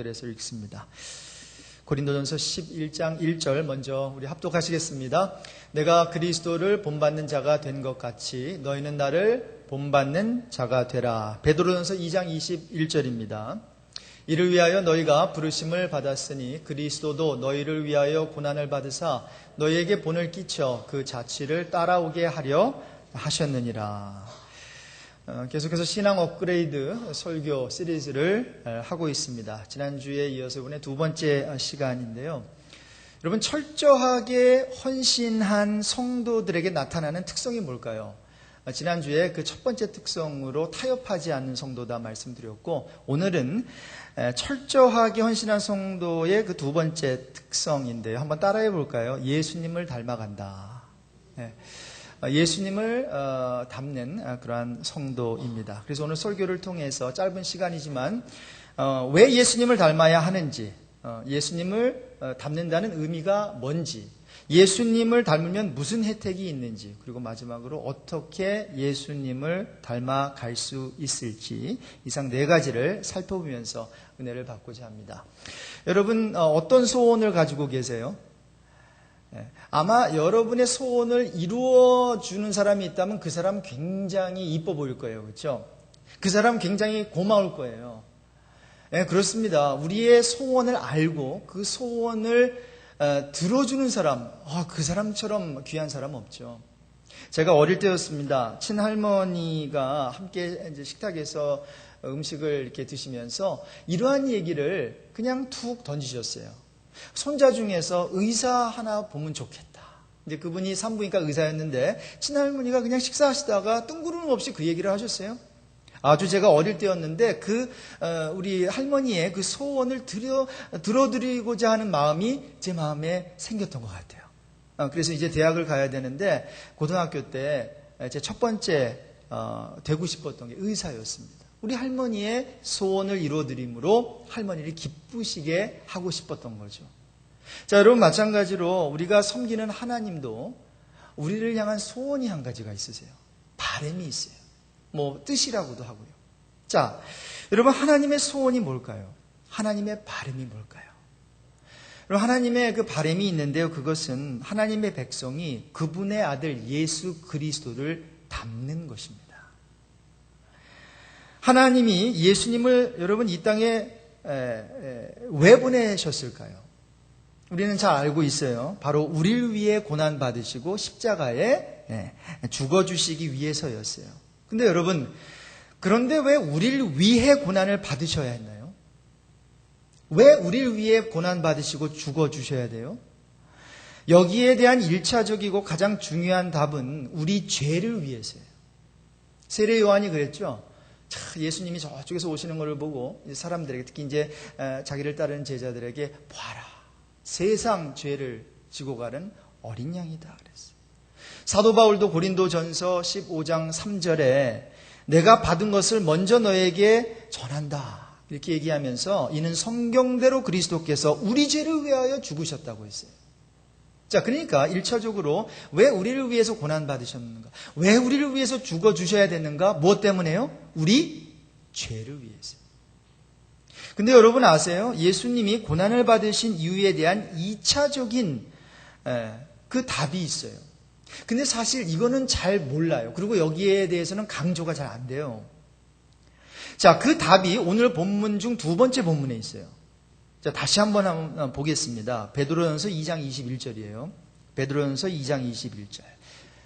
그래서 읽습니다. 고린도전서 11장 1절 먼저 우리 합독하시겠습니다. 내가 그리스도를 본받는 자가 된 것 같이 너희는 나를 본받는 자가 되라. 베드로전서 2장 21절입니다. 이를 위하여 너희가 부르심을 받았으니 그리스도도 너희를 위하여 고난을 받으사 너희에게 본을 끼쳐 그 자취를 따라오게 하려 하셨느니라. 계속해서 신앙 업그레이드 설교 시리즈를 하고 있습니다. 지난주에 이어서 이번에 두 번째 시간인데요. 여러분, 철저하게 헌신한 성도들에게 나타나는 특성이 뭘까요? 지난주에 그 첫 번째 특성으로 타협하지 않는 성도다 말씀드렸고, 오늘은 철저하게 헌신한 성도의 그 두 번째 특성인데요. 한번 따라해 볼까요? 예수님을 닮아간다. 예수님을 닮는 그러한 성도입니다. 그래서 오늘 설교를 통해서 짧은 시간이지만 왜 예수님을 닮아야 하는지, 예수님을 닮는다는 의미가 뭔지, 예수님을 닮으면 무슨 혜택이 있는지, 그리고 마지막으로 어떻게 예수님을 닮아갈 수 있을지, 이상 네 가지를 살펴보면서 은혜를 받고자 합니다. 여러분, 어떤 소원을 가지고 계세요? 아마 여러분의 소원을 이루어주는 사람이 있다면 그 사람 굉장히 이뻐 보일 거예요. 그렇죠? 그 사람 굉장히 고마울 거예요. 그렇습니다. 우리의 소원을 알고 그 소원을 들어주는 사람, 그 사람처럼 귀한 사람 없죠. 제가 어릴 때였습니다. 친할머니가 함께 이제 식탁에서 음식을 이렇게 드시면서 이러한 얘기를 그냥 툭 던지셨어요. 손자 중에서 의사 하나 보면 좋겠다. 이제 그분이 산부인과 의사였는데 친할머니가 그냥 식사하시다가 뜬구름 없이 그 얘기를 하셨어요. 아주 제가 어릴 때였는데 우리 할머니의 그 소원을 들어드리고자 하는 마음이 제 마음에 생겼던 것 같아요. 그래서 이제 대학을 가야 되는데 고등학교 때 제 첫 번째 되고 싶었던 게 의사였습니다. 우리 할머니의 소원을 이루어드림으로 할머니를 기쁘시게 하고 싶었던 거죠. 자, 여러분, 마찬가지로 우리가 섬기는 하나님도 우리를 향한 소원이 한 가지가 있으세요. 바람이 있어요. 뜻이라고도 하고요. 자, 여러분, 하나님의 소원이 뭘까요? 하나님의 바람이 뭘까요? 여러분, 하나님의 그 바람이 있는데요. 그것은 하나님의 백성이 그분의 아들 예수 그리스도를 닮는 것입니다. 하나님이 예수님을 여러분 이 땅에 왜 보내셨을까요? 우리는 잘 알고 있어요. 바로 우리를 위해 고난 받으시고 십자가에 죽어주시기 위해서였어요. 근데 여러분, 그런데 왜 우리를 위해 고난을 받으셔야 했나요? 왜 우리를 위해 고난 받으시고 죽어주셔야 돼요? 여기에 대한 1차적이고 가장 중요한 답은 우리 죄를 위해서예요. 세례 요한이 그랬죠. 예수님이 저쪽에서 오시는 것을 보고 사람들에게, 특히 이제 자기를 따르는 제자들에게 봐라, 세상 죄를 지고 가는 어린 양이다 그랬어요. 사도 바울도 고린도전서 15장 3절에 내가 받은 것을 먼저 너에게 전한다 이렇게 얘기하면서 이는 성경대로 그리스도께서 우리 죄를 위하여 죽으셨다고 했어요. 자, 그러니까 1차적으로 왜 우리를 위해서 고난받으셨는가? 왜 우리를 위해서 죽어주셔야 되는가? 무엇 때문에요? 우리 죄를 위해서. 근데 여러분 아세요? 예수님이 고난을 받으신 이유에 대한 2차적인 그 답이 있어요. 근데 사실 이거는 잘 몰라요. 그리고 여기에 대해서는 강조가 잘 안 돼요. 자, 그 답이 오늘 본문 중 두 번째 본문에 있어요. 자, 다시 한번 보겠습니다. 베드로전서 2장 21절이에요. 베드로전서 2장 21절.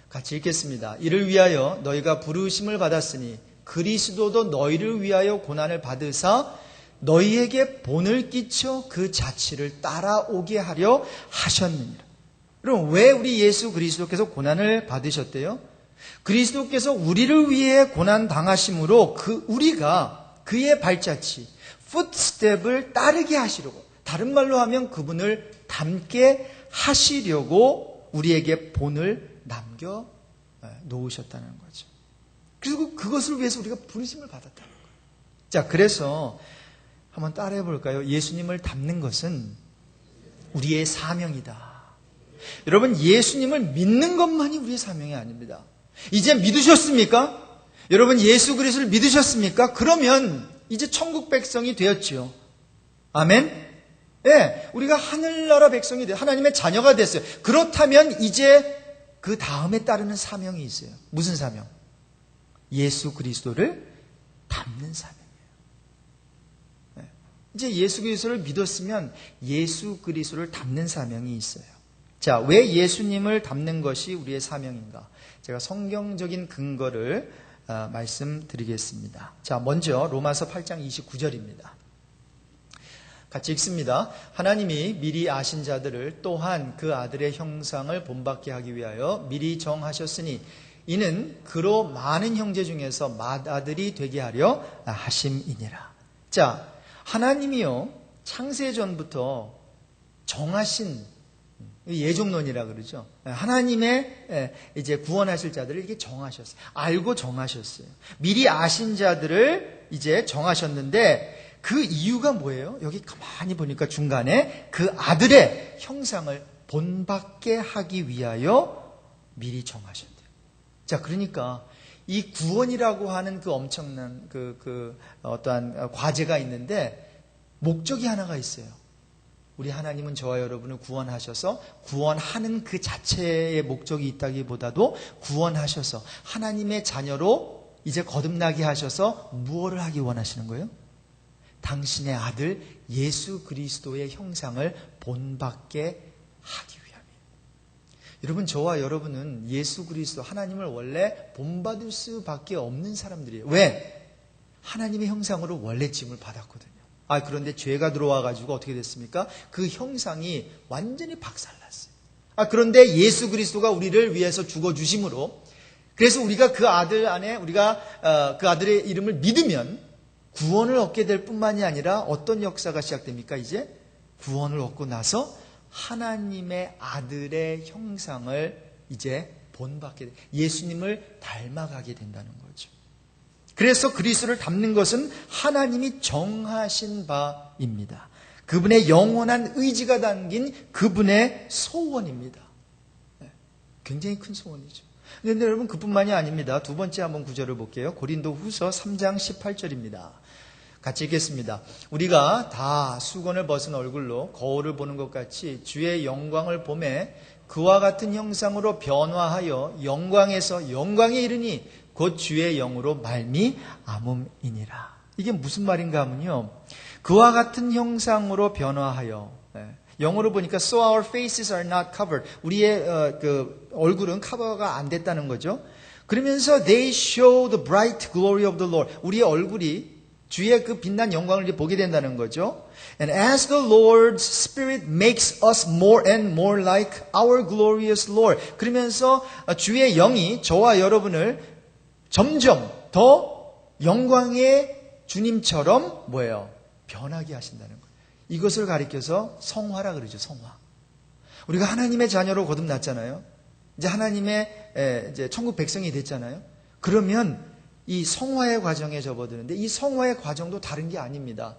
같이 읽겠습니다. 이를 위하여 너희가 부르심을 받았으니 그리스도도 너희를 위하여 고난을 받으사 너희에게 본을 끼쳐 그 자취를 따라오게 하려 하셨느니라. 그럼 왜 우리 예수 그리스도께서 고난을 받으셨대요? 그리스도께서 우리를 위해 고난 당하심으로 우리가 그의 발자취 풋스텝을 따르게 하시려고, 다른 말로 하면 그분을 닮게 하시려고 우리에게 본을 남겨 놓으셨다는 거죠. 그리고 그것을 위해서 우리가 부르심을 받았다는 거예요. 자, 그래서 한번 따라해 볼까요? 예수님을 닮는 것은 우리의 사명이다. 여러분, 예수님을 믿는 것만이 우리의 사명이 아닙니다. 이제 믿으셨습니까? 여러분, 예수 그리스도를 믿으셨습니까? 그러면 이제 천국 백성이 되었지요. 아멘? 예, 우리가 하늘나라 백성이 돼 하나님의 자녀가 됐어요. 그렇다면 이제 그 다음에 따르는 사명이 있어요. 무슨 사명? 예수 그리스도를 닮는 사명이에요. 예, 이제 예수 그리스도를 믿었으면 예수 그리스도를 닮는 사명이 있어요. 자, 왜 예수님을 닮는 것이 우리의 사명인가? 제가 성경적인 근거를 말씀드리겠습니다. 자, 먼저 로마서 8장 29절입니다. 같이 읽습니다. 하나님이 미리 아신 자들을 또한 그 아들의 형상을 본받게 하기 위하여 미리 정하셨으니 이는 그로 많은 형제 중에서 맏아들이 되게 하려 하심이니라. 자, 하나님이요 창세전부터 정하신 예정론이라 그러죠. 하나님의 이제 구원하실 자들을 이렇게 정하셨어요. 알고 정하셨어요. 미리 아신 자들을 이제 정하셨는데 그 이유가 뭐예요? 여기 가만히 보니까 중간에 그 아들의 형상을 본받게 하기 위하여 미리 정하셨대요. 자, 그러니까 이 구원이라고 하는 그 엄청난 어떠한 과제가 있는데 목적이 하나가 있어요. 우리 하나님은 저와 여러분을 구원하셔서 구원하는 그 자체의 목적이 있다기보다도 구원하셔서 하나님의 자녀로 이제 거듭나게 하셔서 무엇을 하기 원하시는 거예요? 당신의 아들 예수 그리스도의 형상을 본받게 하기 위함이에요. 여러분, 저와 여러분은 예수 그리스도 하나님을 원래 본받을 수밖에 없는 사람들이에요. 왜? 하나님의 형상으로 원래 짐을 받았거든요. 그런데 죄가 들어와가지고 어떻게 됐습니까? 그 형상이 완전히 박살났어요. 그런데 예수 그리스도가 우리를 위해서 죽어주심으로, 그래서 우리가 그 아들 안에 우리가 그 아들의 이름을 믿으면 구원을 얻게 될 뿐만이 아니라 어떤 역사가 시작됩니까? 이제 구원을 얻고 나서 하나님의 아들의 형상을 이제 본받게 돼, 예수님을 닮아가게 된다는 거죠. 그래서 그리스도를 닮는 것은 하나님이 정하신 바입니다. 그분의 영원한 의지가 담긴 그분의 소원입니다. 굉장히 큰 소원이죠. 그런데 여러분, 그뿐만이 아닙니다. 두 번째 한번 구절을 볼게요. 고린도후서 3장 18절입니다. 같이 읽겠습니다. 우리가 다 수건을 벗은 얼굴로 거울을 보는 것 같이 주의 영광을 보매 그와 같은 형상으로 변화하여 영광에서 영광에 이르니 곧 주의 영으로 말미암음이니라. 이게 무슨 말인가 하면요, 그와 같은 형상으로 변화하여, 영어로 보니까 so our faces are not covered, 우리의 그 얼굴은 커버가 안 됐다는 거죠. 그러면서 they show the bright glory of the Lord, 우리의 얼굴이 주의 그 빛난 영광을 이제 보게 된다는 거죠. And as the Lord's Spirit makes us more and more like our glorious Lord, 그러면서 주의 영이 저와 여러분을 점점 더 영광의 주님처럼 뭐예요? 변하게 하신다는 거예요. 이것을 가리켜서 성화라 그러죠. 성화. 우리가 하나님의 자녀로 거듭났잖아요. 이제 하나님의 이제 천국 백성이 됐잖아요. 그러면 이 성화의 과정에 접어드는데 이 성화의 과정도 다른 게 아닙니다.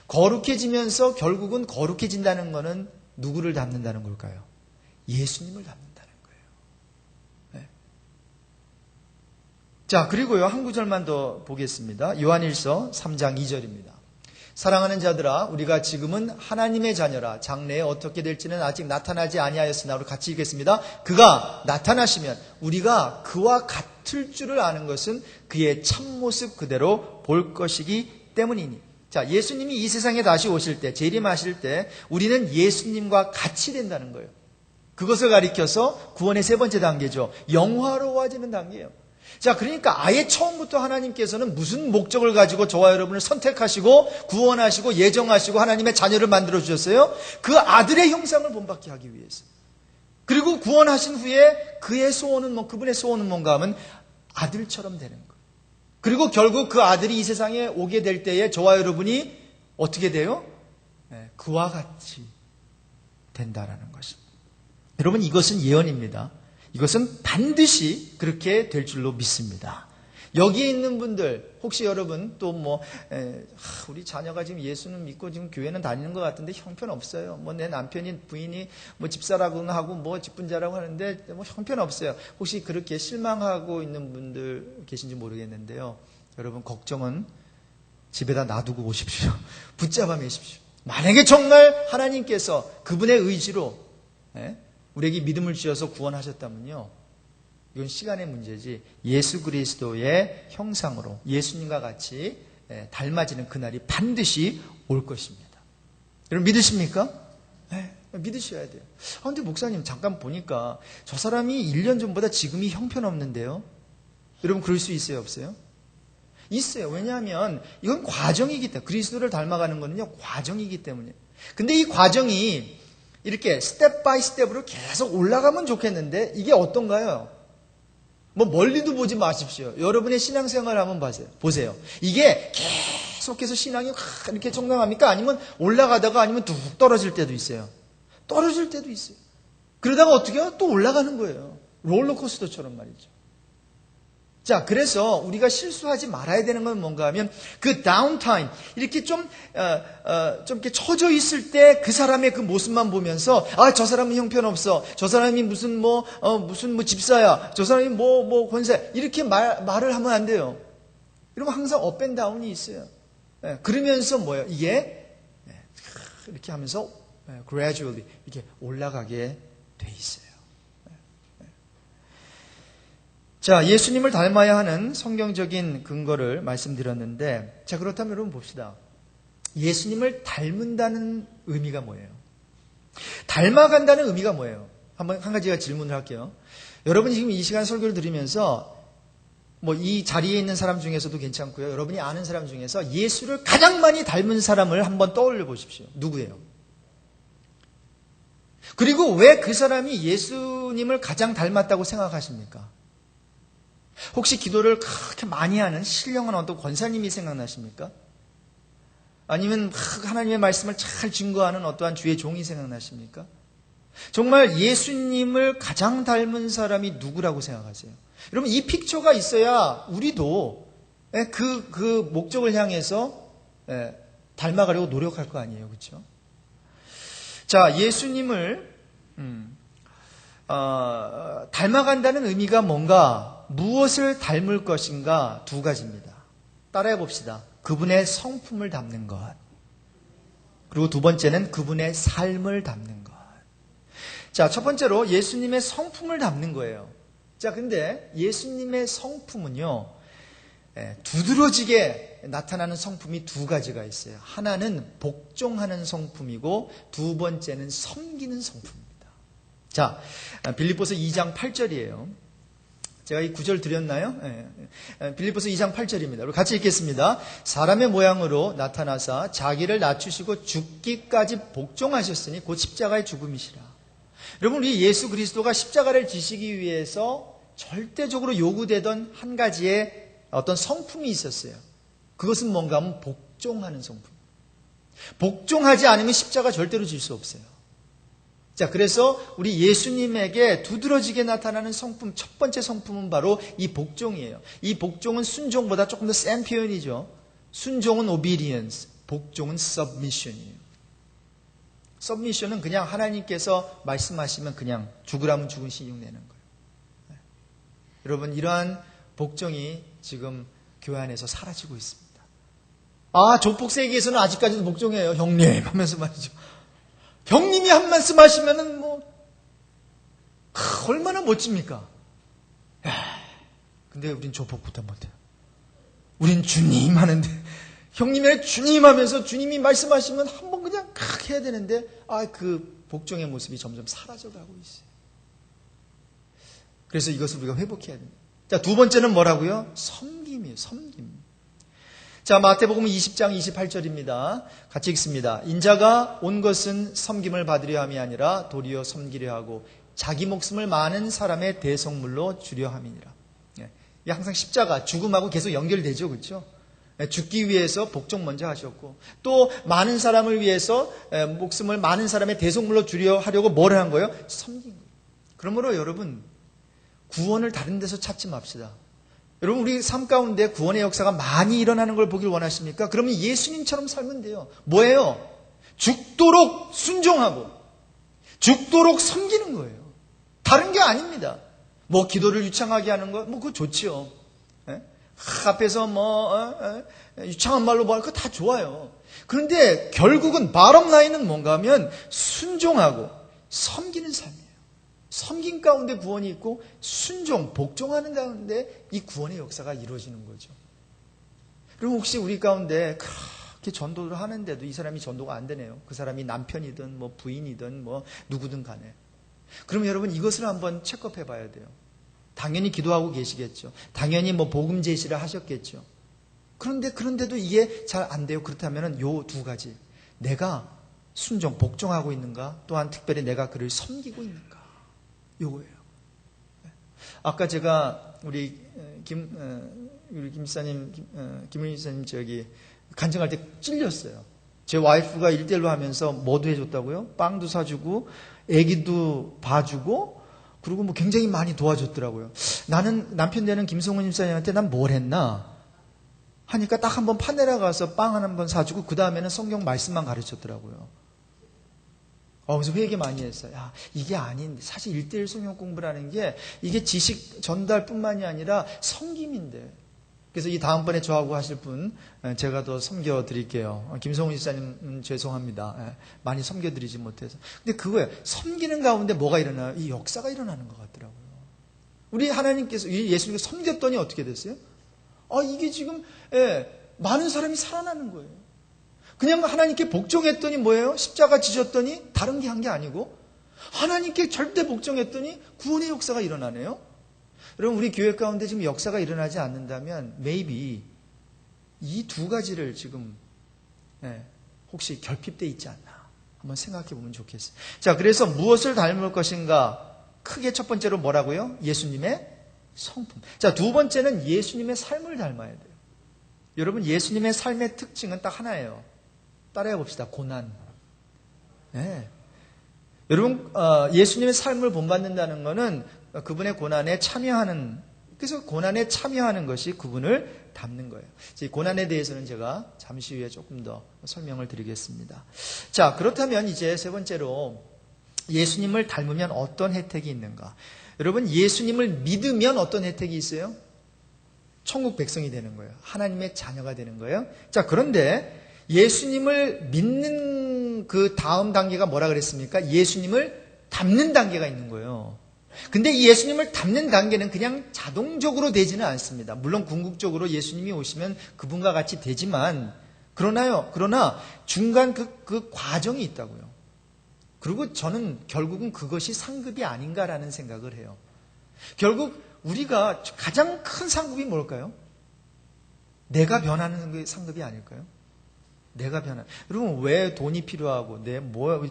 거룩해지면서 결국은 거룩해진다는 것은 누구를 닮는다는 걸까요? 예수님을 닮는다는 거예요. 네. 자, 그리고요, 한 구절만 더 보겠습니다. 요한일서 3장 2절입니다. 사랑하는 자들아, 우리가 지금은 하나님의 자녀라. 장래에 어떻게 될지는 아직 나타나지 아니하였으나, 우리 같이 읽겠습니다. 그가 나타나시면 우리가 그와 같을 줄을 아는 것은 그의 참모습 그대로 볼 것이기 때문이니. 자, 예수님이 이 세상에 다시 오실 때, 재림하실 때 우리는 예수님과 같이 된다는 거예요. 그것을 가리켜서 구원의 세 번째 단계죠. 영화로워지는 단계예요. 자, 그러니까 아예 처음부터 하나님께서는 무슨 목적을 가지고 저와 여러분을 선택하시고 구원하시고 예정하시고 하나님의 자녀를 만들어 주셨어요? 그 아들의 형상을 본받게 하기 위해서. 그리고 구원하신 후에 그의 소원은 그분의 소원은 뭔가 하면 아들처럼 되는 거예요. 그리고 결국 그 아들이 이 세상에 오게 될 때에 저와 여러분이 어떻게 돼요? 그와 같이 된다라는 것입니다. 여러분, 이것은 예언입니다. 이것은 반드시 그렇게 될 줄로 믿습니다. 여기에 있는 분들, 혹시 여러분 또 우리 자녀가 지금 예수는 믿고 지금 교회는 다니는 것 같은데 형편없어요. 내 남편이 부인이 집사라고 하고 직분자라고 하는데 형편없어요. 혹시 그렇게 실망하고 있는 분들 계신지 모르겠는데요. 여러분, 걱정은 집에다 놔두고 오십시오. 붙잡아 매십시오. 만약에 정말 하나님께서 그분의 의지로 우리에게 믿음을 주셔서 구원하셨다면요, 이건 시간의 문제지 예수 그리스도의 형상으로 예수님과 같이 닮아지는 그날이 반드시 올 것입니다. 여러분 믿으십니까? 네, 믿으셔야 돼요. 근데 목사님 잠깐 보니까 저 사람이 1년 전보다 지금이 형편없는데요. 여러분 그럴 수 있어요, 없어요? 있어요. 왜냐하면 이건 과정이기 때문에, 그리스도를 닮아가는 거는요 과정이기 때문에. 근데 이 과정이 이렇게 스텝 바이 스텝으로 계속 올라가면 좋겠는데 이게 어떤가요? 뭐 멀리도 보지 마십시오. 여러분의 신앙생활 한번 보세요. 이게 계속해서 신앙이 이렇게 정당합니까? 아니면 올라가다가 아니면 뚝 떨어질 때도 있어요. 떨어질 때도 있어요. 그러다가 어떻게 해요? 또 올라가는 거예요. 롤러코스터처럼 말이죠. 자, 그래서 우리가 실수하지 말아야 되는 건 뭔가 하면 그 다운타임, 이렇게 좀 이렇게 처져 있을 때 그 사람의 그 모습만 보면서 저 사람은 형편없어. 저 사람이 무슨 집사야. 저 사람이 권세. 이렇게 말을 하면 안 돼요. 여러분 항상 업 앤 다운이 있어요. 그러면서 뭐예요? 이게 이렇게 하면서 gradually 이렇게 올라가게 돼 있어요. 자, 예수님을 닮아야 하는 성경적인 근거를 말씀드렸는데, 자, 그렇다면 여러분 봅시다. 예수님을 닮는다는 의미가 뭐예요? 닮아간다는 의미가 뭐예요? 한 가지가 질문을 할게요. 여러분이 지금 이 시간 설교를 들으면서 이 자리에 있는 사람 중에서도 괜찮고요. 여러분이 아는 사람 중에서 예수를 가장 많이 닮은 사람을 한번 떠올려 보십시오. 누구예요? 그리고 왜 그 사람이 예수님을 가장 닮았다고 생각하십니까? 혹시 기도를 그렇게 많이 하는 신령한 어떤 권사님이 생각나십니까? 아니면 하나님의 말씀을 잘 증거하는 어떠한 주의 종이 생각나십니까? 정말 예수님을 가장 닮은 누구라고 생각하세요? 여러분 이 픽처가 있어야 우리도 그 목적을 향해서 닮아가려고 노력할 거 아니에요, 그렇죠? 자, 예수님을 닮아간다는 의미가 뭔가, 무엇을 닮을 것인가, 두 가지입니다. 따라해 봅시다. 그분의 성품을 담는 것. 그리고 두 번째는 그분의 삶을 담는 것. 자, 첫 번째로 예수님의 성품을 담는 거예요. 자, 근데 예수님의 성품은요, 두드러지게 나타나는 성품이 두 가지가 있어요. 하나는 복종하는 성품이고 두 번째는 섬기는 성품입니다. 자, 빌립보서 2장 8절이에요. 제가 이 구절 드렸나요? 빌립보서 2장 8절입니다. 우리 같이 읽겠습니다. 사람의 모양으로 나타나사 자기를 낮추시고 죽기까지 복종하셨으니 곧 십자가의 죽음이시라. 여러분, 우리 예수 그리스도가 십자가를 지시기 위해서 절대적으로 요구되던 한 가지의 어떤 성품이 있었어요. 그것은 뭔가 하면 복종하는 성품. 복종하지 않으면 십자가 절대로 질 수 없어요. 자, 그래서 우리 예수님에게 두드러지게 나타나는 성품, 첫 번째 성품은 바로 이 복종이에요. 이 복종은 순종보다 조금 더 센 표현이죠. 순종은 obedience, 복종은 submission이에요. submission은 그냥 하나님께서 말씀하시면 그냥 죽으라면 죽은 신용 내는 거예요. 여러분, 이러한 복종이 지금 교회 안에서 사라지고 있습니다. 족복세기에서는 아직까지도 복종해요. 형님 하면서 말이죠. 형님이 한 말씀 하시면은 얼마나 멋집니까? 근데 우린 족복부터 못해요. 우린 주님 하는데, 형님의 주님 하면서 주님이 말씀하시면 한번 그냥 해야 되는데, 그 복종의 모습이 점점 사라져가고 있어요. 그래서 이것을 우리가 회복해야 됩니다. 자, 두 번째는 뭐라고요? 섬김이에요. 섬김. 자, 마태복음 20장 28절입니다. 같이 읽습니다. 인자가 온 것은 섬김을 받으려 함이 아니라 도리어 섬기려 하고 자기 목숨을 많은 사람의 대속물로 주려 함이니라. 이게 항상 십자가, 죽음하고 계속 연결되죠, 그렇죠? 죽기 위해서 복종 먼저 하셨고, 또 많은 사람을 위해서 목숨을 많은 사람의 대속물로 주려 하려고 뭘 한 거예요? 섬긴 거예요. 그러므로 여러분, 구원을 다른 데서 찾지 맙시다. 여러분, 우리 삶 가운데 구원의 역사가 많이 일어나는 걸 보길 원하십니까? 그러면 예수님처럼 살면 돼요. 뭐예요? 죽도록 순종하고 죽도록 섬기는 거예요. 다른 게 아닙니다. 기도를 유창하게 하는 거, 그거 좋지요. 앞에서 유창한 말로 그거 다 좋아요. 그런데 결국은 bottom line은 뭔가 하면 순종하고 섬기는 삶이에요. 섬긴 가운데 구원이 있고 순종, 복종하는 가운데 이 구원의 역사가 이루어지는 거죠. 그럼 혹시 우리 가운데 그렇게 전도를 하는데도 이 사람이 전도가 안 되네요. 그 사람이 남편이든 뭐 부인이든 뭐 누구든 간에. 그럼 여러분 이것을 한번 체크해 봐야 돼요. 당연히 기도하고 계시겠죠. 당연히 뭐 복음 제시를 하셨겠죠. 그런데도 이게 잘 안 돼요. 그렇다면 요 두 가지. 내가 순종, 복종하고 있는가? 또한 특별히 내가 그를 섬기고 있는가? 요거예요. 아까 제가 우리 김사님, 김은희 사님 저기 간증할 때 찔렸어요. 제 와이프가 1대1로 하면서 뭐도 해줬다고요? 빵도 사주고, 애기도 봐주고, 그리고 뭐 굉장히 많이 도와줬더라고요. 나는 남편 되는 김성훈 집사님한테 난 뭘 했나? 하니까 딱 한번 파내라 가서 빵 한 번 사주고, 그 다음에는 성경 말씀만 가르쳤더라고요. 그래서 회개 많이 했어요. 야, 이게 아닌데. 사실 1대1 성경 공부라는 게 이게 지식 전달뿐만이 아니라 섬김인데. 그래서 이 다음번에 저하고 하실 분 제가 더 섬겨드릴게요. 김성훈 집사님 죄송합니다. 많이 섬겨드리지 못해서. 근데 그거예요. 섬기는 가운데 뭐가 일어나요? 이 역사가 일어나는 것 같더라고요. 우리 하나님께서 예수님께서 섬겼더니 어떻게 됐어요? 이게 지금 많은 사람이 살아나는 거예요. 그냥 하나님께 복종했더니 뭐예요? 십자가 지셨더니 다른 게 한 게 아니고 하나님께 절대 복종했더니 구원의 역사가 일어나네요. 여러분 우리 교회 가운데 지금 역사가 일어나지 않는다면 maybe 이 두 가지를 지금 혹시 결핍되어 있지 않나 한번 생각해 보면 좋겠어요. 자, 그래서 무엇을 닮을 것인가? 크게 첫 번째로 뭐라고요? 예수님의 성품. 자, 두 번째는 예수님의 삶을 닮아야 돼요. 여러분 예수님의 삶의 특징은 딱 하나예요. 따라해 봅시다. 고난. 여러분 예수님의 삶을 본받는다는 것은 그분의 고난에 참여하는, 그래서 고난에 참여하는 것이 그분을 닮는 거예요. 이 고난에 대해서는 제가 잠시 후에 조금 더 설명을 드리겠습니다. 자, 그렇다면 이제 세 번째로 예수님을 닮으면 어떤 혜택이 있는가? 여러분 예수님을 믿으면 어떤 혜택이 있어요? 천국 백성이 되는 거예요. 하나님의 자녀가 되는 거예요. 자, 그런데 예수님을 믿는 그 다음 단계가 뭐라 그랬습니까? 예수님을 닮는 단계가 있는 거예요. 근데 이 예수님을 닮는 단계는 그냥 자동적으로 되지는 않습니다. 물론 궁극적으로 예수님이 오시면 그분과 같이 되지만, 그러나 중간 그 과정이 있다고요. 그리고 저는 결국은 그것이 상급이 아닌가라는 생각을 해요. 결국 우리가 가장 큰 상급이 뭘까요? 내가 변하는 게 상급이 아닐까요? 내가 변한. 여러분 왜 돈이 필요하고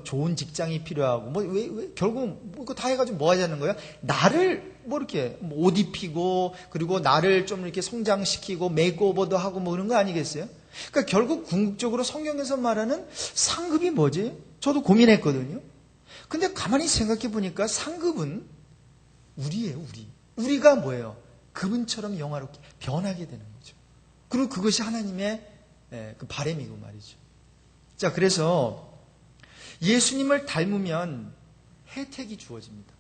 좋은 직장이 필요하고 왜 결국 이거 다 해가지고 뭐 하자는 거예요? 나를 이렇게 옷 입히고 그리고 나를 좀 이렇게 성장시키고 메이크오버도 하고 그런 거 아니겠어요? 그러니까 결국 궁극적으로 성경에서 말하는 상급이 뭐지? 저도 고민했거든요. 근데 가만히 생각해 보니까 상급은 우리예요, 우리. 우리가 뭐예요? 그분처럼 영화롭게 변하게 되는 거죠. 그리고 그것이 하나님의 그 바람이고 말이죠. 자, 그래서 예수님을 닮으면 혜택이 주어집니다.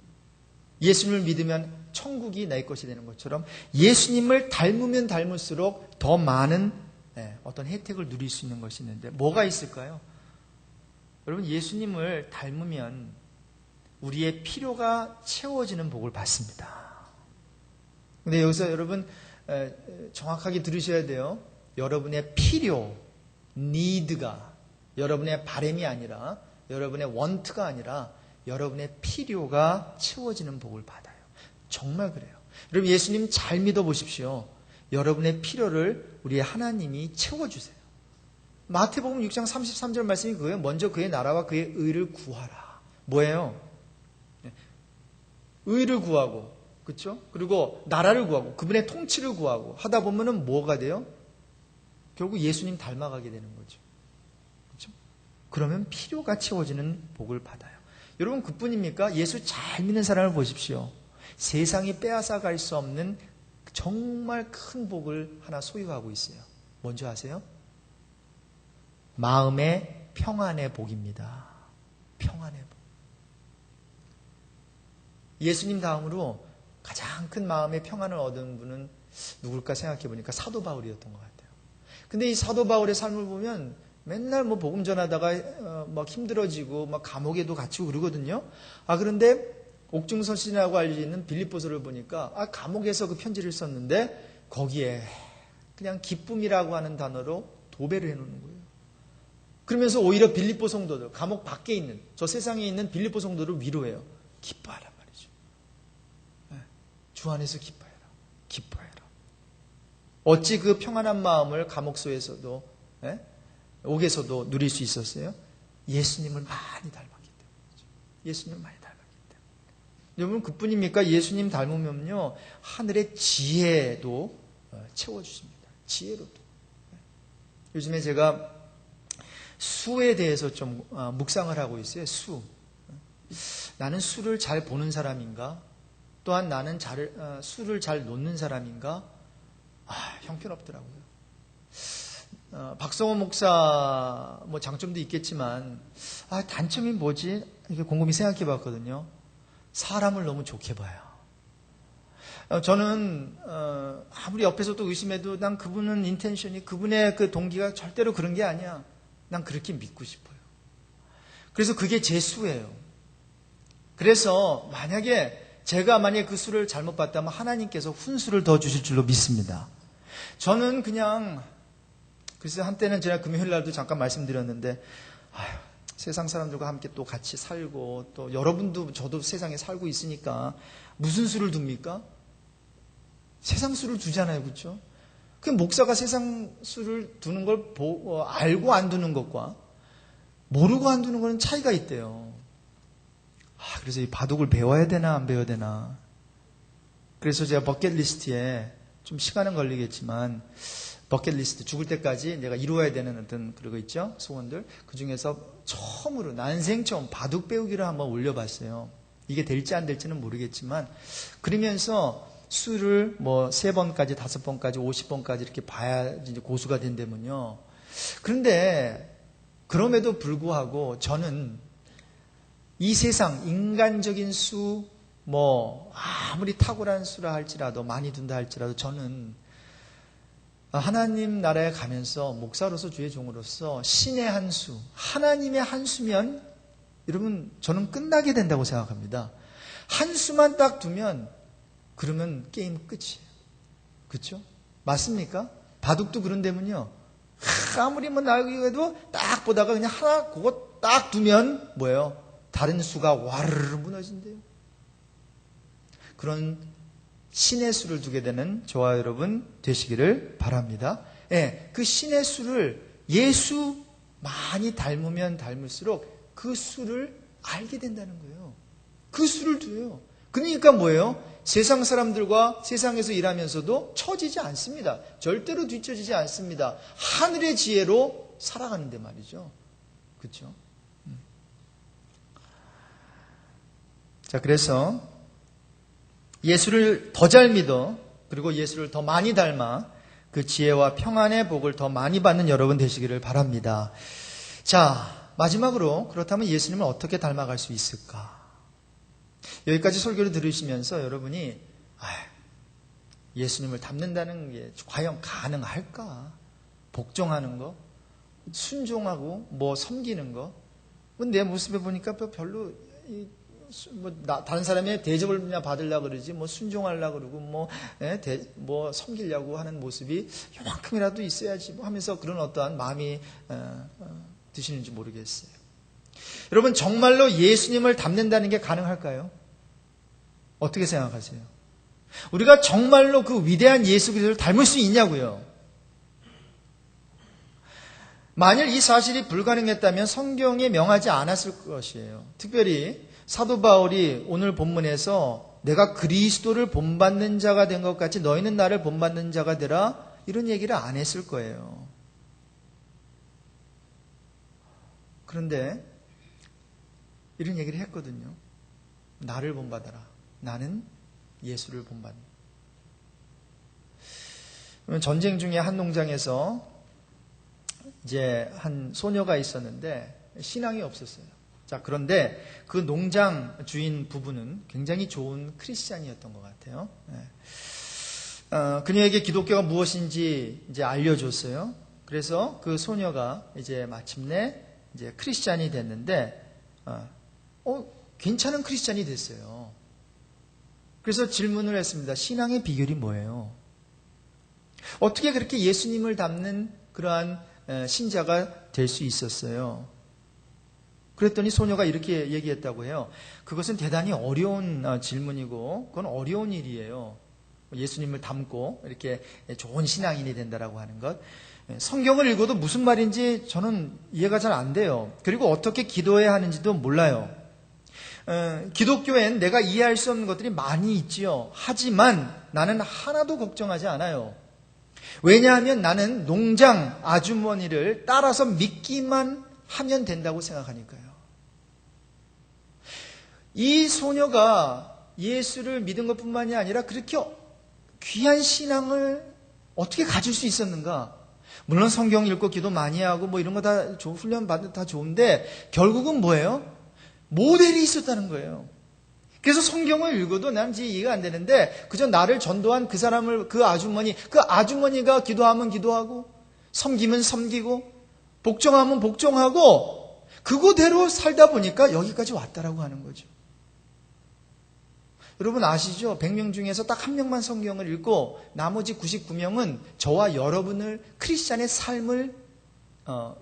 예수님을 믿으면 천국이 내 것이 되는 것처럼 예수님을 닮으면 닮을수록 더 많은 어떤 혜택을 누릴 수 있는 것이 있는데 뭐가 있을까요? 여러분 예수님을 닮으면 우리의 필요가 채워지는 복을 받습니다. 근데 여기서 여러분 정확하게 들으셔야 돼요. 여러분의 필요, need가 여러분의 바람이 아니라 여러분의 want가 아니라 여러분의 필요가 채워지는 복을 받아요. 정말 그래요. 여러분 예수님 잘 믿어보십시오. 여러분의 필요를 우리 하나님이 채워주세요. 마태복음 6장 33절 말씀이 그거예요. 먼저 그의 나라와 그의 의를 구하라. 뭐예요? 의를 구하고, 그렇죠? 그리고 나라를 구하고 그분의 통치를 구하고 하다 보면은 뭐가 돼요? 결국 예수님 닮아가게 되는 거죠. 그렇죠? 그러면 필요가 채워지는 복을 받아요. 여러분 그뿐입니까? 예수 잘 믿는 사람을 보십시오. 세상이 빼앗아 갈 수 없는 정말 큰 복을 하나 소유하고 있어요. 뭔지 아세요? 마음의 평안의 복입니다. 평안의 복. 예수님 다음으로 가장 큰 마음의 평안을 얻은 분은 누굴까 생각해 보니까 사도 바울이었던 것 같아요. 근데 이 사도 바울의 삶을 보면 맨날 뭐 복음 전하다가 막 힘들어지고 막 감옥에도 갇히고 그러거든요. 그런데 옥중서신이라고 알려진 빌립보서를 보니까 감옥에서 그 편지를 썼는데 거기에 그냥 기쁨이라고 하는 단어로 도배를 해놓는 거예요. 그러면서 오히려 빌립보 성도들, 감옥 밖에 있는, 저 세상에 있는 빌립보 성도를 위로해요. 기뻐하란 말이죠. 주 안에서 기뻐해라. 기뻐해라. 어찌 그 평안한 마음을 감옥소에서도, 옥에서도 누릴 수 있었어요? 예수님을 많이 닮았기 때문이죠. 예수님을 많이 닮았기 때문에. 여러분, 그뿐입니까? 예수님 닮으면요, 하늘의 지혜도 채워주십니다. 지혜로도. 요즘에 제가 수에 대해서 좀 묵상을 하고 있어요. 수. 나는 수를 잘 보는 사람인가? 또한 나는 수를 잘 놓는 사람인가? 형편없더라고요. 박성호 목사 뭐 장점도 있겠지만 단점이 뭐지? 이렇게 곰곰이 생각해 봤거든요. 사람을 너무 좋게 봐요. 저는 아무리 옆에서 또 의심해도 난 그분은 인텐션이, 그분의 그 동기가 절대로 그런 게 아니야. 난 그렇게 믿고 싶어요. 그래서 그게 제 수예요. 그래서 제가 만약에 그 수를 잘못 봤다면 하나님께서 훈수를 더 주실 줄로 믿습니다. 저는 그냥, 그래서 한때는 제가 금요일 날도 잠깐 말씀드렸는데, 세상 사람들과 함께 또 같이 살고, 또 여러분도 저도 세상에 살고 있으니까 무슨 수를 둡니까? 세상 수를 두잖아요. 그렇죠? 그 목사가 세상 수를 두는 걸 알고 안 두는 것과 모르고 안 두는 거는 차이가 있대요. 그래서 이 바둑을 배워야 되나 안 배워야 되나. 그래서 제가 버킷리스트에 좀 시간은 걸리겠지만 버킷리스트, 죽을 때까지 내가 이루어야 되는 어떤 그런 거 있죠? 소원들. 그 중에서 처음으로 난생 처음 바둑 배우기를 한번 올려봤어요. 이게 될지 안 될지는 모르겠지만 그러면서 수를 뭐 3번까지 5번까지 50번까지 이렇게 봐야 이제 고수가 된다면요. 그런데 그럼에도 불구하고 저는 이 세상 인간적인 수, 뭐 아무리 탁월한 수라 할지라도 많이 둔다 할지라도 저는 하나님 나라에 가면서 목사로서 주의 종으로서 신의 한 수, 하나님의 한 수면 여러분 저는 끝나게 된다고 생각합니다. 한 수만 딱 두면 그러면 게임 끝이에요. 그렇죠? 맞습니까? 바둑도 그런데면요. 아무리 뭐 나이고 해도 딱 보다가 그냥 하나 그거 딱 두면 뭐예요? 다른 수가 와르르 무너진대요. 그런 신의 수를 두게 되는 저와 여러분 되시기를 바랍니다. 그 신의 수를 예수 많이 닮으면 닮을수록 그 수를 알게 된다는 거예요. 그 수를 두요. 그러니까 뭐예요? 세상 사람들과 세상에서 일하면서도 처지지 않습니다. 절대로 뒤처지지 않습니다. 하늘의 지혜로 살아가는데 말이죠. 그렇죠? 자, 그래서 예수를 더 잘 믿어, 그리고 예수를 더 많이 닮아 그 지혜와 평안의 복을 더 많이 받는 여러분 되시기를 바랍니다. 자, 마지막으로 그렇다면 예수님을 어떻게 닮아갈 수 있을까? 여기까지 설교를 들으시면서 여러분이 예수님을 닮는다는 게 과연 가능할까? 복종하는 거, 순종하고 뭐 섬기는 거, 내 모습에 보니까 별로 다른 사람의 대접을 그냥 받으려고 그러지 뭐 순종하려고 그러고 뭐 섬기려고 하는 모습이 요만큼이라도 있어야지 뭐 하면서 그런 어떠한 마음이 드시는지 모르겠어요. 여러분 정말로 예수님을 닮는다는 게 가능할까요? 어떻게 생각하세요? 우리가 정말로 그 위대한 예수 그리스도를 닮을 수 있냐고요? 만일 이 사실이 불가능했다면 성경에 명하지 않았을 것이에요. 특별히 사도 바울이 오늘 본문에서 내가 그리스도를 본받는 자가 된 것 같이 너희는 나를 본받는 자가 되라 이런 얘기를 안 했을 거예요. 그런데 이런 얘기를 했거든요. 나를 본받아라. 나는 예수를 본받는. 전쟁 중에 한 농장에서 이제 한 소녀가 있었는데 신앙이 없었어요. 자, 그런데 그 농장 주인 부부는 굉장히 좋은 크리스찬이었던 것 같아요. 그녀에게 기독교가 무엇인지 이제 알려줬어요. 그래서 그 소녀가 이제 마침내 이제 크리스찬이 됐는데, 괜찮은 크리스찬이 됐어요. 그래서 질문을 했습니다. 신앙의 비결이 뭐예요? 어떻게 그렇게 예수님을 닮는 그러한 신자가 될 수 있었어요? 그랬더니 소녀가 이렇게 얘기했다고 해요. 그것은 대단히 어려운 질문이고 그건 어려운 일이에요. 예수님을 닮고 이렇게 좋은 신앙인이 된다라고 하는 것. 성경을 읽어도 무슨 말인지 저는 이해가 잘 안 돼요. 그리고 어떻게 기도해야 하는지도 몰라요. 기독교엔 내가 이해할 수 없는 것들이 많이 있지요. 하지만 나는 하나도 걱정하지 않아요. 왜냐하면 나는 농장 아주머니를 따라서 믿기만 하면 된다고 생각하니까요. 이 소녀가 예수를 믿은 것뿐만이 아니라 그렇게 귀한 신앙을 어떻게 가질 수 있었는가? 물론 성경 읽고 기도 많이 하고 뭐 이런 거 다 훈련 받는 다 좋은데 결국은 뭐예요? 모델이 있었다는 거예요. 그래서 성경을 읽어도 난 이해가 안 되는데 그저 나를 전도한 그 사람을 그 아주머니가 기도하면 기도하고 섬기면 섬기고 복종하면 복종하고 그거대로 살다 보니까 여기까지 왔다라고 하는 거죠. 여러분 아시죠? 100명 중에서 딱 한 명만 성경을 읽고 나머지 99명은 저와 여러분을 크리스찬의 삶을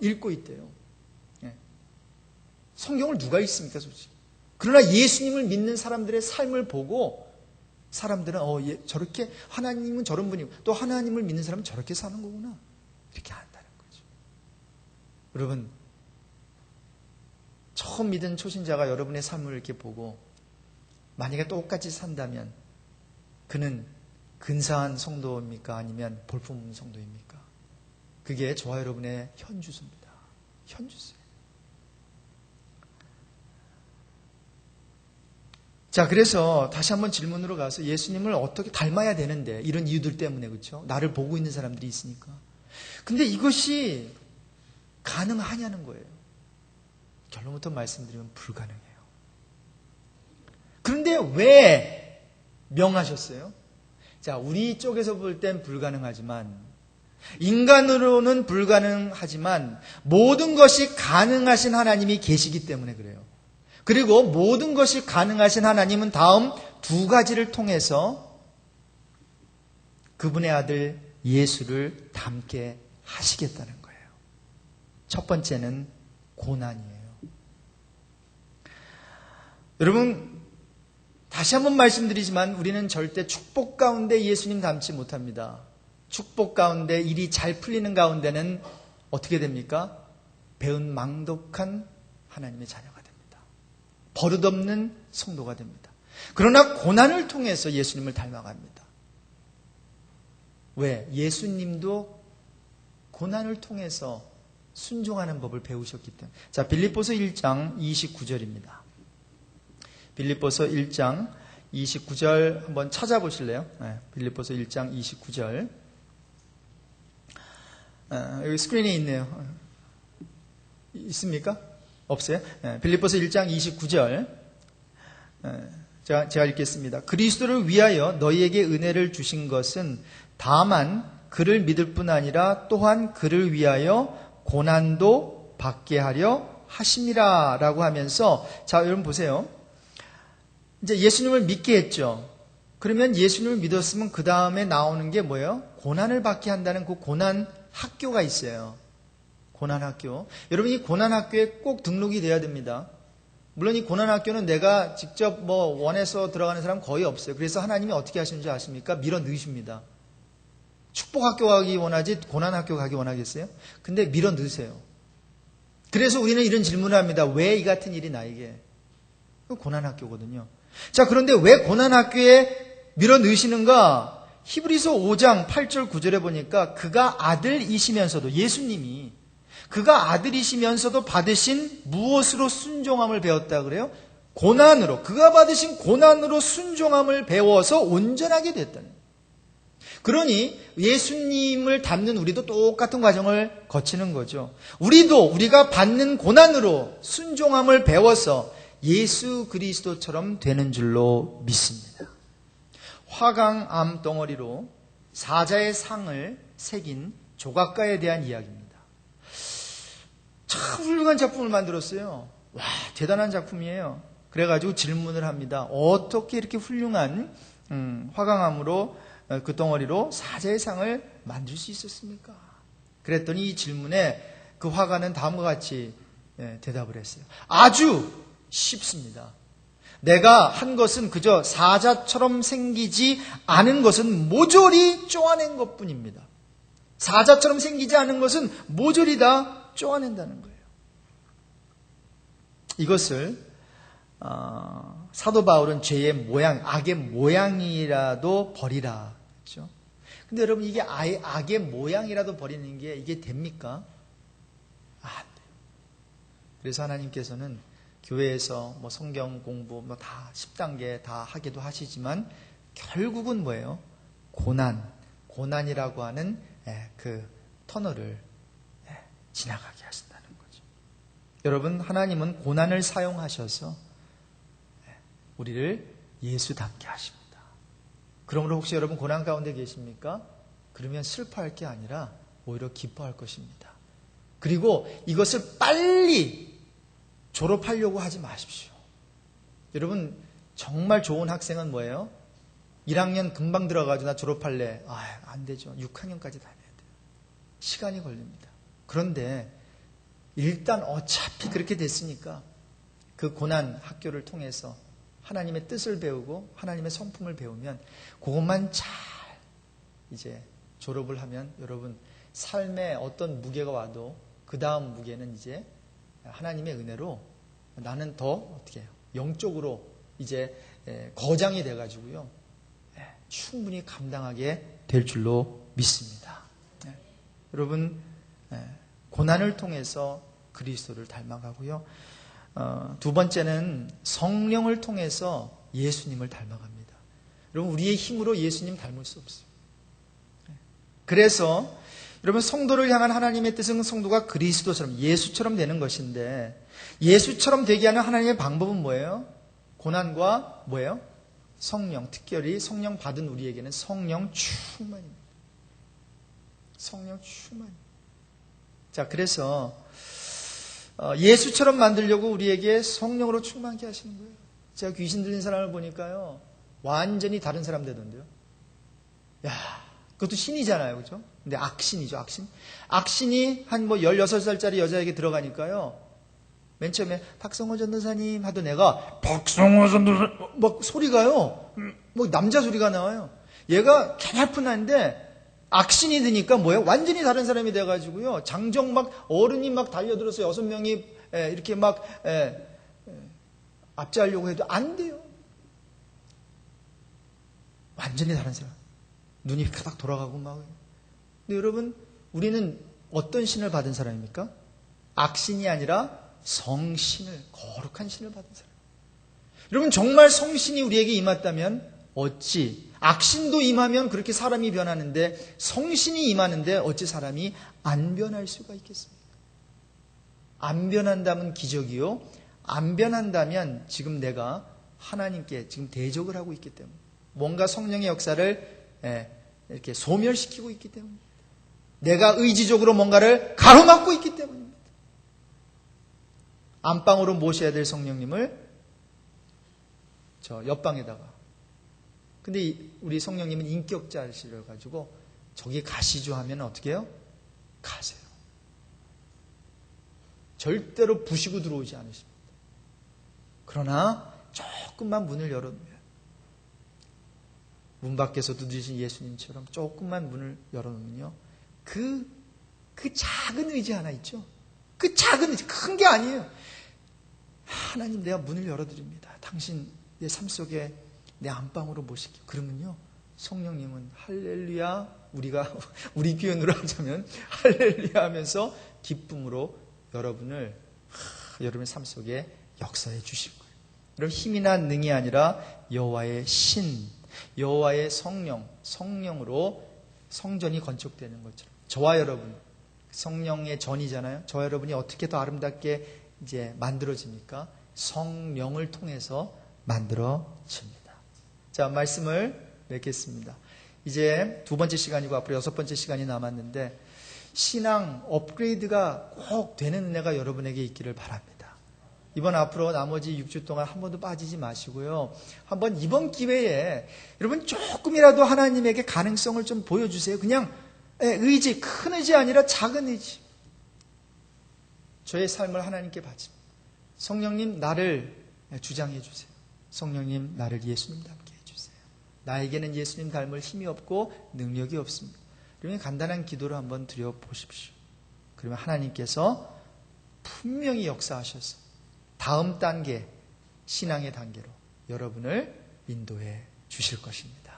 읽고 있대요. 성경을 누가 읽습니까, 솔직히? 그러나 예수님을 믿는 사람들의 삶을 보고 사람들은 저렇게 하나님은 저런 분이고 또 하나님을 믿는 사람은 저렇게 사는 거구나. 이렇게 안다는 거죠. 여러분 처음 믿은 초신자가 여러분의 삶을 이렇게 보고 만약에 똑같이 산다면 그는 근사한 성도입니까? 아니면 볼품없는 성도입니까? 그게 저와 여러분의 현주소입니다. 현주소. 자, 그래서 다시 한번 질문으로 가서 예수님을 어떻게 닮아야 되는데 이런 이유들 때문에 그렇죠? 나를 보고 있는 사람들이 있으니까. 근데 이것이 가능하냐는 거예요. 결론부터 말씀드리면 불가능해요. 그런데 왜 명하셨어요? 자, 우리 쪽에서 볼 땐 불가능하지만 인간으로는 불가능하지만 모든 것이 가능하신 하나님이 계시기 때문에 그래요. 그리고 모든 것이 가능하신 하나님은 다음 두 가지를 통해서 그분의 아들 예수를 닮게 하시겠다는 거예요. 첫 번째는 고난이에요. 여러분 다시 한번 말씀드리지만 우리는 절대 축복 가운데 예수님 닮지 못합니다. 축복 가운데 일이 잘 풀리는 가운데는 어떻게 됩니까? 배은망덕한 하나님의 자녀가 됩니다. 버릇없는 성도가 됩니다. 그러나 고난을 통해서 예수님을 닮아갑니다. 왜? 예수님도 고난을 통해서 순종하는 법을 배우셨기 때문에. 자, 빌립보서 1장 29절입니다. 빌립보서 1장 29절 한번 찾아보실래요? 네, 빌립보서 1장 29절. 여기 스크린에 있네요. 있습니까? 없어요? 네, 빌립보서 1장 29절. 제가 읽겠습니다. 그리스도를 위하여 너희에게 은혜를 주신 것은 다만 그를 믿을 뿐 아니라 또한 그를 위하여 고난도 받게 하려 하심이라 라고 하면서 자, 여러분 보세요. 이제 예수님을 믿게 했죠. 그러면 예수님을 믿었으면 그 다음에 나오는 게 뭐예요? 고난을 받게 한다는 그 고난 학교가 있어요. 고난 학교. 여러분 이 고난 학교에 꼭 등록이 돼야 됩니다. 물론 이 고난 학교는 내가 직접 원해서 들어가는 사람 거의 없어요. 그래서 하나님이 어떻게 하시는지 아십니까? 밀어 넣으십니다. 축복 학교 가기 원하지 고난 학교 가기 원하겠어요? 근데 밀어 넣으세요. 그래서 우리는 이런 질문을 합니다. 왜 이 같은 일이 나에게? 고난 학교거든요. 자, 그런데 왜 고난 학교에 밀어 넣으시는가? 히브리서 5장 8절 9절에 보니까 그가 아들이시면서도 예수님이 그가 아들이시면서도 받으신 무엇으로 순종함을 배웠다 그래요? 고난으로. 그가 받으신 고난으로 순종함을 배워서 온전하게 됐다는. 그러니 예수님을 닮는 우리도 똑같은 과정을 거치는 거죠. 우리가 받는 고난으로 순종함을 배워서 예수 그리스도처럼 되는 줄로 믿습니다. 화강 암 덩어리로 사자의 상을 새긴 조각가에 대한 이야기입니다. 참 훌륭한 작품을 만들었어요. 와, 대단한 작품이에요. 그래가지고 질문을 합니다. 어떻게 이렇게 훌륭한 화강암으로 그 덩어리로 사자의 상을 만들 수 있었습니까? 그랬더니 이 질문에 그 화가는 다음과 같이 대답을 했어요. 아주 쉽습니다. 내가 한 것은 그저 사자처럼 생기지 않은 것은 모조리 쪼아낸 것뿐입니다. 사자처럼 생기지 않은 것은 모조리 다 쪼아낸다는 거예요. 이것을 사도 바울은 죄의 모양, 악의 모양이라도 버리라 했죠. 근데 여러분, 이게 악의 모양이라도 버리는 게 이게 됩니까? 안 돼요. 그래서 하나님께서는 교회에서 뭐 성경 공부 뭐 다 10단계 다 하기도 하시지만 결국은 뭐예요? 고난이라고 하는 그 터널을 지나가게 하신다는 거죠. 여러분, 하나님은 고난을 사용하셔서 우리를 예수답게 하십니다. 그러므로 혹시 여러분 고난 가운데 계십니까? 그러면 슬퍼할 게 아니라 오히려 기뻐할 것입니다. 그리고 이것을 빨리 졸업하려고 하지 마십시오. 여러분, 정말 좋은 학생은 뭐예요? 1학년 금방 들어가지고 나 졸업할래. 안 되죠. 6학년까지 다녀야 돼요. 시간이 걸립니다. 그런데 일단 어차피 그렇게 됐으니까 그 고난 학교를 통해서 하나님의 뜻을 배우고 하나님의 성품을 배우면 그것만 잘 이제 졸업을 하면 여러분 삶에 어떤 무게가 와도 그 다음 무게는 이제 하나님의 은혜로 나는 더 어떻게 해요? 영적으로 이제 거장이 돼가지고요. 충분히 감당하게 될 줄로 믿습니다. 여러분, 고난을 통해서 그리스도를 닮아가고요. 두 번째는 성령을 통해서 예수님을 닮아갑니다. 여러분, 우리의 힘으로 예수님 닮을 수 없어요. 그래서 여러분, 성도를 향한 하나님의 뜻은 성도가 그리스도처럼 예수처럼 되는 것인데, 예수처럼 되게 하는 하나님의 방법은 뭐예요? 고난과 뭐예요? 성령, 특별히 성령 받은 우리에게는 성령 충만입니다. 성령 충만. 자, 그래서 예수처럼 만들려고 우리에게 성령으로 충만케 하시는 거예요. 제가 귀신 들린 사람을 보니까요, 완전히 다른 사람 되던데요. 야, 그것도 신이잖아요, 그죠? 근데 악신이죠, 악신. 악신이 한 뭐 16살짜리 여자에게 들어가니까요, 맨 처음에 박성호 전도사님 하도 내가 박성호 전도사님 막 소리가요, 뭐 남자 소리가 나와요. 얘가 개나쁜 아인데 악신이 드니까 뭐예요? 완전히 다른 사람이 돼가지고요, 장정 막 어른이 막 달려들어서 6명이 이렇게 막 압제하려고 해도 안 돼요. 완전히 다른 사람. 눈이 가닥 돌아가고 막. 근데 여러분, 우리는 어떤 신을 받은 사람입니까? 악신이 아니라 성신을, 거룩한 신을 받은 사람. 여러분, 정말 성신이 우리에게 임했다면 어찌, 악신도 임하면 그렇게 사람이 변하는데 성신이 임하는데 어찌 사람이 안 변할 수가 있겠습니까? 안 변한다면 기적이요, 안 변한다면 지금 내가 하나님께 지금 대적을 하고 있기 때문에, 뭔가 성령의 역사를 이렇게 소멸시키고 있기 때문입니다. 내가 의지적으로 뭔가를 가로막고 있기 때문입니다. 안방으로 모셔야 될 성령님을 저 옆방에다가, 근데 우리 성령님은 인격자시려 가지고 저기 가시죠 하면 어떻게 해요? 가세요. 절대로 부시고 들어오지 않으십니다. 그러나 조금만 문을 열어놓으면, 문 밖에서 두드리신 예수님처럼 조금만 문을 열어놓으면요, 그 작은 의지 하나 있죠? 그 작은 의지, 큰 게 아니에요. 하나님, 내가 문을 열어드립니다. 당신 내 삶 속에 내 안방으로 모실게요. 그러면요, 성령님은 할렐루야, 우리 표현으로 하자면 할렐루야 하면서 기쁨으로 여러분의 삶 속에 역사해 주실 거예요. 여러분, 힘이나 능이 아니라 여호와의 신, 여호와의 성령으로 성전이 건축되는 것처럼, 저와 여러분, 성령의 전이잖아요. 저와 여러분이 어떻게 더 아름답게 이제 만들어집니까? 성령을 통해서 만들어집니다. 자, 말씀을 맺겠습니다. 이제 두 번째 시간이고 앞으로 6번째 시간이 남았는데, 신앙 업그레이드가 꼭 되는 은혜가 여러분에게 있기를 바랍니다. 이번 앞으로 나머지 6주 동안 한 번도 빠지지 마시고요. 한번 이번 기회에 여러분 조금이라도 하나님에게 가능성을 좀 보여주세요. 그냥 의지, 큰 의지 아니라 작은 의지. 저의 삶을 하나님께 바칩니다. 성령님 나를 주장해 주세요. 성령님 나를 예수님 닮게 해주세요. 나에게는 예수님 닮을 힘이 없고 능력이 없습니다. 여러분 간단한 기도를 한번 드려보십시오. 그러면 하나님께서 분명히 역사하셔서 다음 단계, 신앙의 단계로 여러분을 인도해 주실 것입니다.